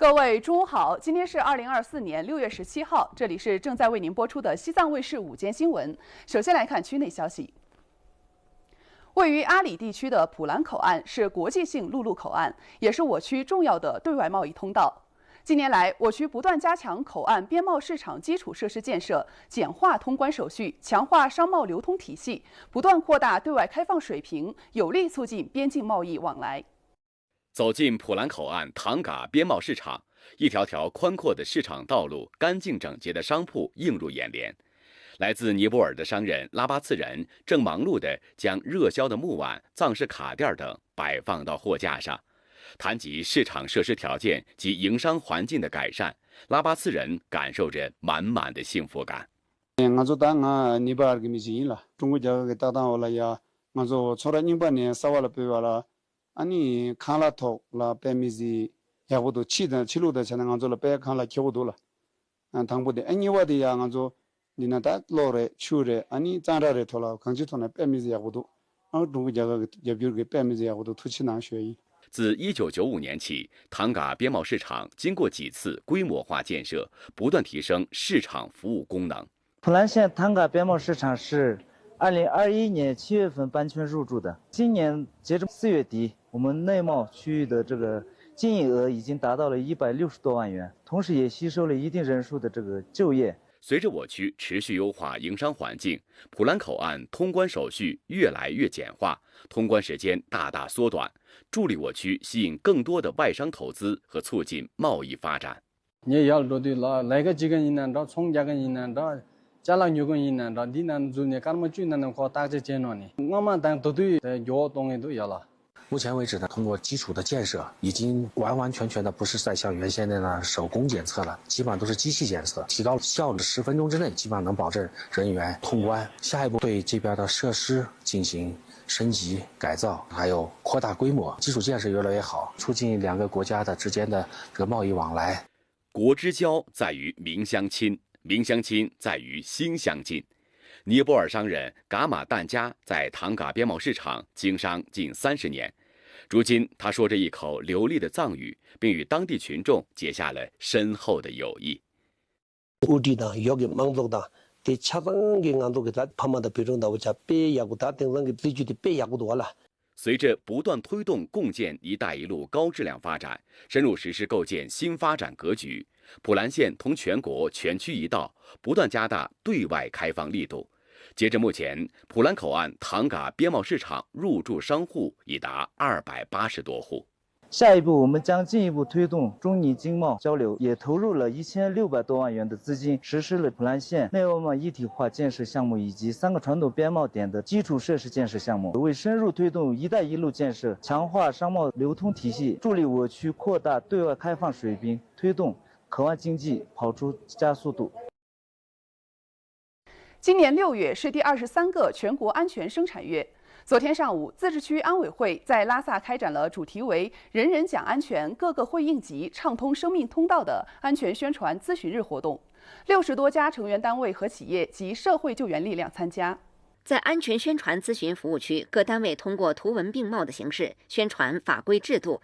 各位中午好，今天是2024年6月17号，这里是正在为您播出的西藏卫视午间新闻。首先来看区内消息。位于阿里地区的普兰口岸是国际性陆路口岸，也是我区重要的对外贸易通道。近年来，我区不断加强口岸边贸市场基础设施建设，简化通关手续，强化商贸流通体系，不断扩大对外开放水平，有力促进边境贸易往来。走进普兰口岸唐嘎边贸市场，一条条宽阔的市场道路，干净整洁的商铺映入眼帘。来自尼泊尔的商人拉巴次人正忙碌地将热销的木碗、藏式卡垫等摆放到货架上。谈及市场设施条件及营商环境的改善，拉巴次人感受着满满的幸福感。我做当啊，尼泊尔给米行了，中国这个搭档我了呀，我做从来尼泊尔呢，3万了8万了，你看了头了百米子，也不多7路的，现在我做了百看了9多了，当不的，你我的呀，我做你那打老的秋的，你长大的头了，看起头呢百米子也不多，中国这个也比如给百米子也不多，土气难学艺。自1995年起，唐嘎边贸市场经过几次规模化建设，不断提升市场服务功能。普兰县唐嘎边贸市场是2021年7月份搬迁入驻的，今年截至4月底，我们内贸区域的这个经营额已经达到了160多万元，同时也吸收了一定人数的这个就业。随着我区持续优化营商环境，普兰口岸通关手续越来越简化，通关时间大大缩短，助力我区吸引更多的外商投资和促进贸易发展。你要多的了，来个几个人呢？到从家个人呢？到加了6个人呢？到你呢？做呢？干么就能靠大家见了呢？我们当都对要东西都要了。目前为止呢，通过基础的建设，已经完完全全的不是再像原先的呢手工检测了，基本上都是机器检测，提高效率，10分钟之内基本上能保证人员通关。下一步对这边的设施进行升级改造，还有扩大规模，基础建设越来越好，促进2个国家的之间的这个贸易往来。国之交在于民相亲，民相亲在于心相近。尼泊尔商人噶玛旦加在唐嘎边贸市场经商近30年，如今他说着一口流利的藏语，并与当地群众结下了深厚的友谊。随着不断推动共建“一带一路”高质量发展，深入实施构建新发展格局，普兰县同全国全区一道不断加大对外开放力度。截至目前，普兰口岸唐嘎边贸市场入驻商户已达280多户。下一步，我们将进一步推动中尼经贸交流，也投入了1600多万元的资金，实施了普兰县内外贸一体化建设项目以及3个传统边贸点的基础设施建设项目，为深入推动“一带一路”建设，强化商贸流通体系，助力我区扩大对外开放水平，推动口岸经济跑出加速度。今年6月是第23个全国安全生产月。昨天上午，自治区安委会在拉萨开展了主题为“人人讲安全，个个会应急，畅通生命通道”的安全宣传咨询日活动，60多家成员单位和企业及社会救援力量参加。在安全宣传咨询服务区，各单位通过图文并茂的形式宣传法规制度、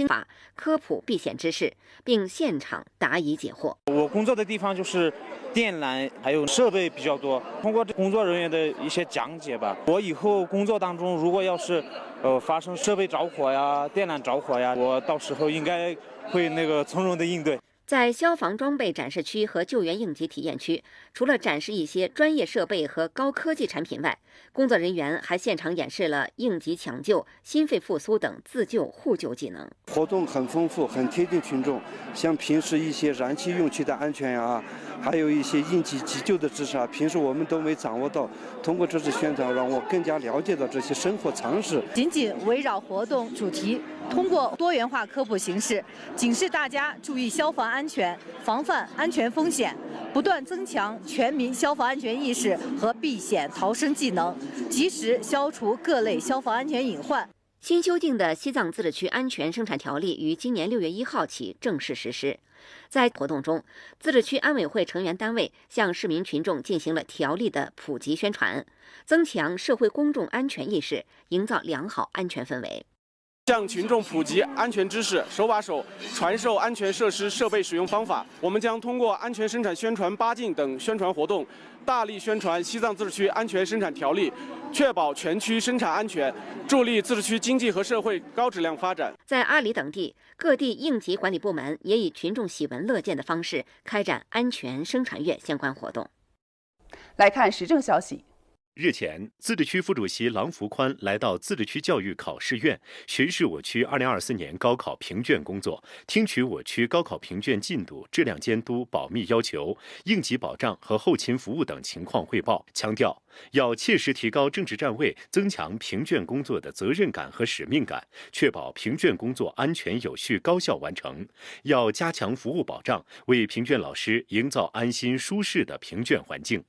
法科普避险知识，并现场答疑解惑。我工作的地方就是电缆还有设备比较多，通过工作人员的一些讲解吧，我以后工作当中如果要是发生设备着火呀、电缆着火呀，我到时候应该会从容的应对。在消防装备展示区和救援应急体验区，除了展示一些专业设备和高科技产品外，工作人员还现场演示了应急抢救、心肺复苏等自救互救技能。活动很丰富，很贴近群众，像平时一些燃气用气的安全呀，还有一些应急急救的知识啊，平时我们都没掌握到。通过这次宣传，让我更加了解到这些生活常识。紧紧围绕活动主题，通过多元化科普形式，警示大家注意消防安全，防范安全风险，不断增强全民消防安全意识和避险逃生技能，及时消除各类消防安全隐患。新修订的西藏自治区安全生产条例于今年6月1号起正式实施。在活动中，自治区安委会成员单位向市民群众进行了条例的普及宣传，增强社会公众安全意识，营造良好安全氛围。向群众普及安全知识，手把手传授安全设施设备使用方法。我们将通过安全生产宣传8禁等宣传活动，大力宣传西藏自治区安全生产条例，确保全区生产安全，助力自治区经济和社会高质量发展。在阿里等地，各地应急管理部门也以群众喜闻乐见的方式开展安全生产月相关活动。来看时政消息。日前，自治区副主席郎福宽来到自治区教育考试院，巡视我区2024年高考评卷工作，听取我区高考评卷进度、质量监督、保密要求、应急保障和后勤服务等情况汇报，强调要切实提高政治站位，增强评卷工作的责任感和使命感，确保评卷工作安全有序、高效完成。要加强服务保障，为评卷老师营造安心舒适的评卷环境。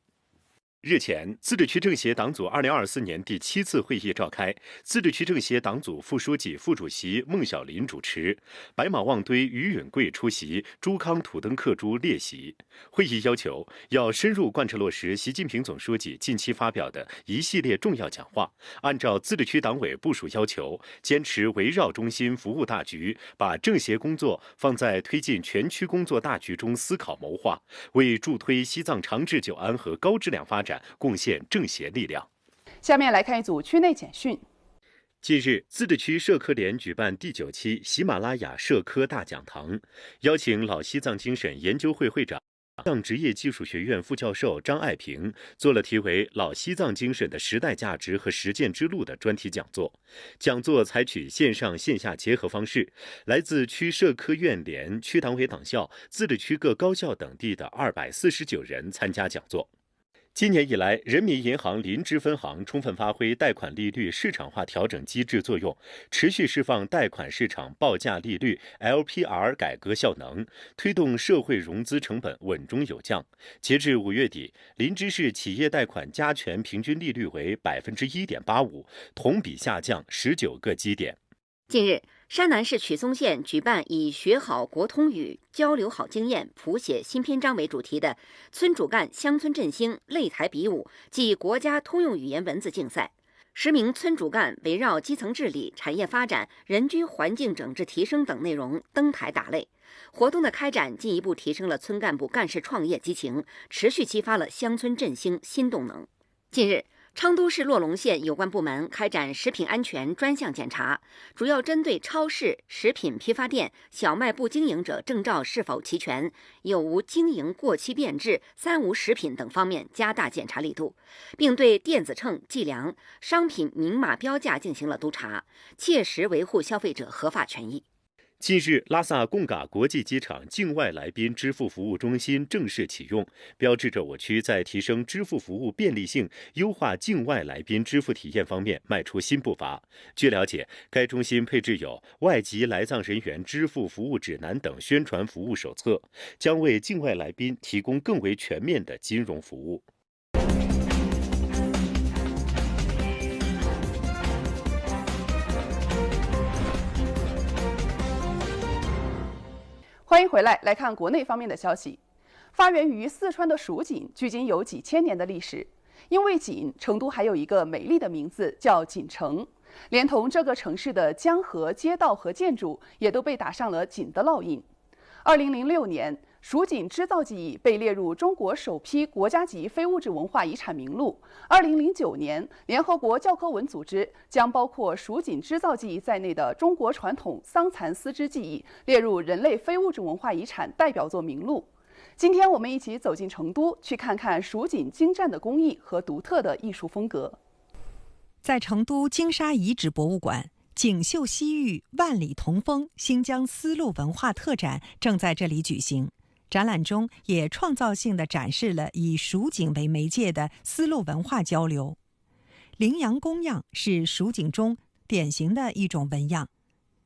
日前，自治区政协党组2024年第7次会议召开，自治区政协党组副书记、副主席孟小林主持，白马望堆于允贵出席，朱康土登克珠列席。会议要求要深入贯彻落实习近平总书记近期发表的一系列重要讲话，按照自治区党委部署要求，坚持围绕中心服务大局，把政协工作放在推进全区工作大局中思考谋划，为助推西藏长治久安和高质量发展贡献政协力量。下面来看一组区内简讯。近日，自治区社科联举办第9期喜马拉雅社科大讲堂，邀请老西藏精神研究会会长、西藏职业技术学院副教授张爱萍做了题为《老西藏精神的时代价值和实践之路》的专题讲座。讲座采取线上线下结合方式，来自区社科院联、区党委党校、自治区各高校等地的249人参加讲座。今年以来，人民银行林芝分行充分发挥贷款利率市场化调整机制作用，持续释放贷款市场报价利率 LPR 改革效能，推动社会融资成本稳中有降。截至5月底，林芝市企业贷款加权平均利率为 1.85%， 同比下降19个基点。近日，山南市曲松县举办以学好国通语、交流好经验、谱写新篇章为主题的村主干乡村振兴擂台比武暨国家通用语言文字竞赛。10名村主干围绕基层治理、产业发展、人居环境整治提升等内容登台打擂。活动的开展进一步提升了村干部干事创业激情，持续激发了乡村振兴新动能。近日，昌都市洛龙县有关部门开展食品安全专项检查，主要针对超市、食品批发店、小卖部经营者证照是否齐全、有无经营过期变质、3无食品等方面加大检查力度，并对电子秤、计量、商品明码标价进行了督查，切实维护消费者合法权益。近日，拉萨贡嘎国际机场境外来宾支付服务中心正式启用，标志着我区在提升支付服务便利性、优化境外来宾支付体验方面迈出新步伐。据了解，该中心配置有外籍来藏人员支付服务指南等宣传服务手册，将为境外来宾提供更为全面的金融服务。欢迎回来，来看国内方面的消息。发源于四川的蜀锦，距今有几千年的历史。因为锦，成都还有一个美丽的名字叫锦城，连同这个城市的江河、街道和建筑，也都被打上了锦的烙印。2006年，蜀锦织造技艺被列入中国首批国家级非物质文化遗产名录。2009年，联合国教科文组织将包括蜀锦织造技艺在内的中国传统桑蚕丝织技艺列入人类非物质文化遗产代表作名录。今天我们一起走进成都，去看看蜀锦精湛的工艺和独特的艺术风格。在成都金沙遗址博物馆，锦绣西域、万里同风新疆丝路文化特展正在这里举行。展览中也创造性地展示了以蜀锦为媒介的丝路文化交流。羚羊公样是蜀锦中典型的一种纹样，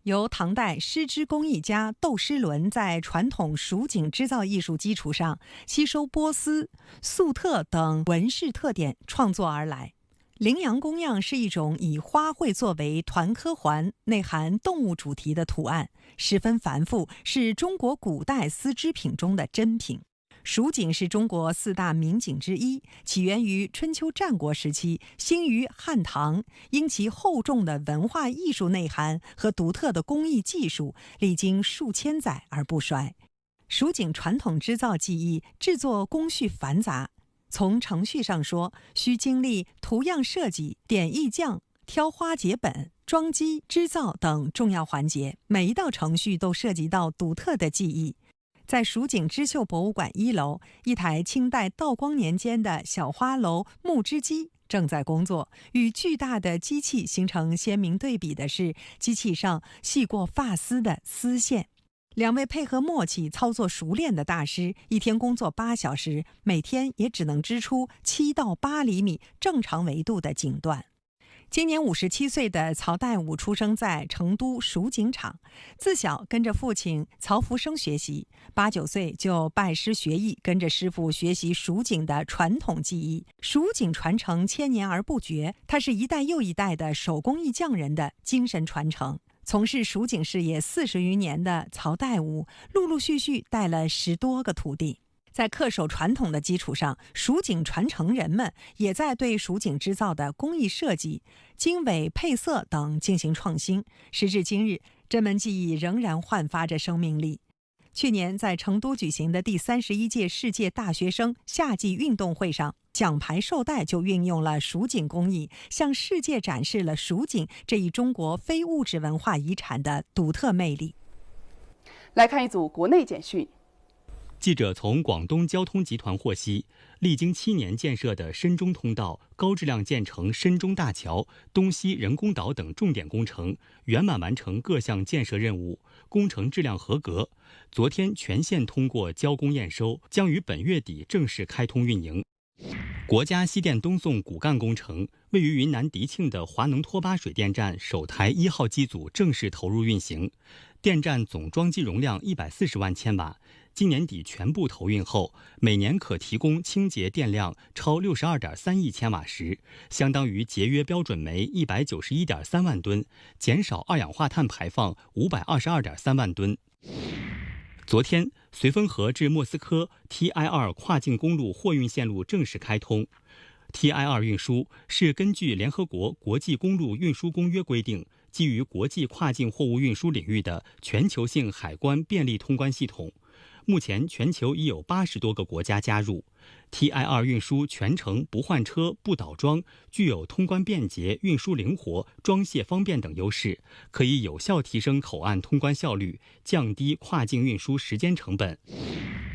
由唐代丝织工艺家窦诗伦在传统蜀锦织造艺术基础上，吸收波斯、粟特等纹饰特点创作而来。羚羊公样是一种以花卉作为团科环、内含动物主题的图案，十分繁复，是中国古代丝织品中的珍品。蜀锦是中国4大名锦之一，起源于春秋战国时期，兴于汉唐。因其厚重的文化艺术内涵和独特的工艺技术，历经数千载而不衰。蜀锦传统织造技艺制作工序繁杂，从程序上说，需经历图样设计、点意匠、挑花结本、装机、织造等重要环节，每一道程序都涉及到独特的技艺。在蜀锦织绣博物馆1楼，一台清代道光年间的小花楼木织机正在工作。与巨大的机器形成鲜明对比的是，机器上细过发丝的丝线。2位配合默契、操作熟练的大师，一天工作8小时，每天也只能织出7到8厘米正常维度的锦缎。今年57岁的曹代武出生在成都蜀锦厂，自小跟着父亲曹福生学习，8、9岁就拜师学艺，跟着师傅学习蜀锦的传统技艺。蜀锦传承千年而不绝，它是一代又一代的手工艺匠人的精神传承。从事蜀锦事业40余年的曹代武，陆陆续续带了10多个徒弟。在恪守传统的基础上，蜀锦传承人们也在对蜀锦织造的工艺设计、经纬配色等进行创新。时至今日，这门技艺仍然焕发着生命力。去年在成都举行的第31届世界大学生夏季运动会上，奖牌绶带就运用了蜀锦工艺，向世界展示了蜀锦这一中国非物质文化遗产的独特魅力。来看一组国内简讯。记者从广东交通集团获悉，历经7年建设的深中通道、高质量建成深中大桥、东西人工岛等重点工程圆满完成各项建设任务，工程质量合格。昨天全线通过交工验收，将于本月底正式开通运营。国家西电东送骨干工程，位于云南迪庆的华能托巴水电站首台1号机组正式投入运行，电站总装机容量140万千瓦。今年底全部投运后，每年可提供清洁电量超62.3亿千瓦时，相当于节约标准煤191.3万吨，减少二氧化碳排放522.3万吨。昨天，绥芬河至莫斯科 TI2 跨境公路货运线路正式开通。TI2 运输是根据联合国国际公路运输公约规定，基于国际跨境货物运输领域的全球性海关便利通关系统。目前全球已有80多个国家加入。TI2 运输全程不换车、不倒桩，具有通关便捷、运输灵活、装卸方便等优势，可以有效提升口岸通关效率，降低跨境运输时间成本。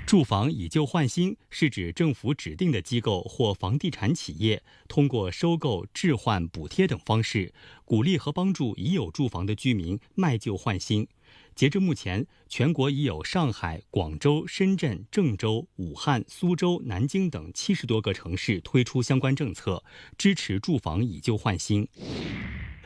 住房以旧换新是指政府指定的机构或房地产企业通过收购、置换、补贴等方式，鼓励和帮助已有住房的居民卖旧换新。截至目前，全国已有上海、广州、深圳、郑州、武汉、苏州、南京等70多个城市推出相关政策，支持住房以旧换新。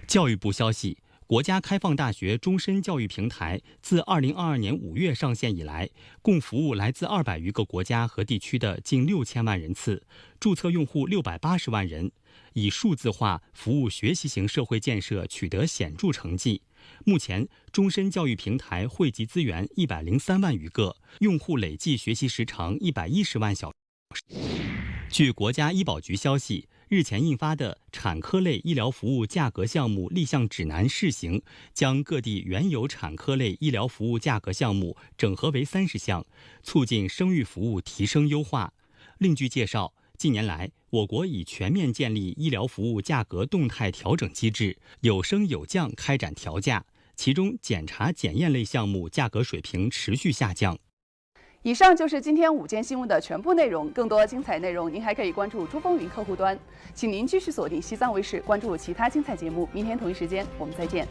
教育部消息，国家开放大学终身教育平台自2022年5月上线以来，共服务来自200余个国家和地区的近6000万人次，注册用户680万人，以数字化服务学习型社会建设取得显著成绩。目前，终身教育平台汇集资源103万余个，用户累计学习时长110万小时。据国家医保局消息，日前印发的产科类医疗服务价格项目立项指南试行，将各地原有产科类医疗服务价格项目整合为30项，促进生育服务提升优化。另据介绍，近年来，我国已全面建立医疗服务价格动态调整机制，有升有降开展调价，其中检查检验类项目价格水平持续下降。以上就是今天午间新闻的全部内容，更多精彩内容您还可以关注珠风云客户端，请您继续锁定西藏卫视，关注其他精彩节目。明天同一时间我们再见。